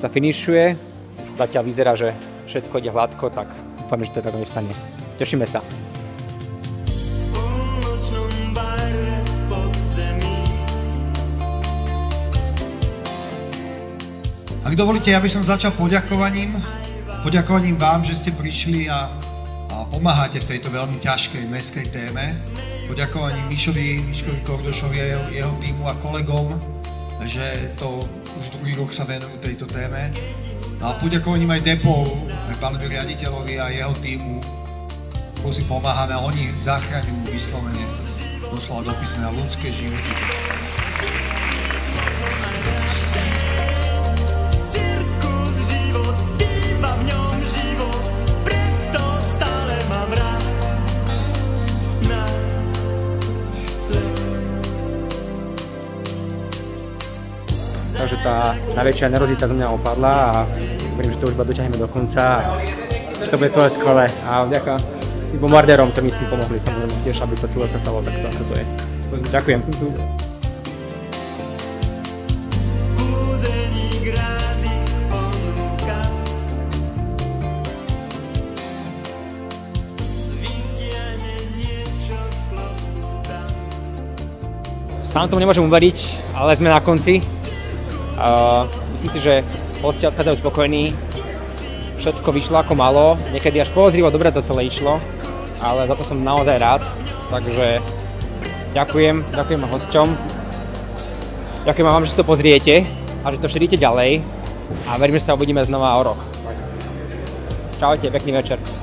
sa finišuje. Zatiaľ vyzerá, že všetko ide hladko, tak dúfame, že to tak nestane. Tešíme sa. Ak dovolíte, ja by som začal poďakovaním vám, že ste prišli a pomáhate v tejto veľmi ťažkej mestskej téme. Poďakovaním Mišovi Kordošovi a jeho týmu a kolegom, že to už druhý rok sa venujú tejto téme. A poďakovaním aj Depou, aj pánovi riaditeľovi a jeho týmu, ktorú si pomáhame a oni zachraňujú vyslovene doslova do písmena ľudské životy. Takže tá najväčšia nervozita zo mňa opadla a verím, že to už dotiahneme do konca a že to bude celé skvelé. A vďaka tým bombardérom, ktorí mi s tým pomohli, samozrejme tiež, aby to celé sa stalo takto, ako to je. Ďakujem. Sám tomu nemôžem uveriť, ale sme na konci. Myslím si, že hostia odchádzajú spokojní. Všetko vyšlo ako malo, niekedy až podozrivo dobre to celé išlo, ale za to som naozaj rád. Takže ďakujem hosťom. Ďakujem vám, že si to pozriete a že to šírite ďalej a verím, že sa uvidíme znova o rok. Čaute, pekný večer.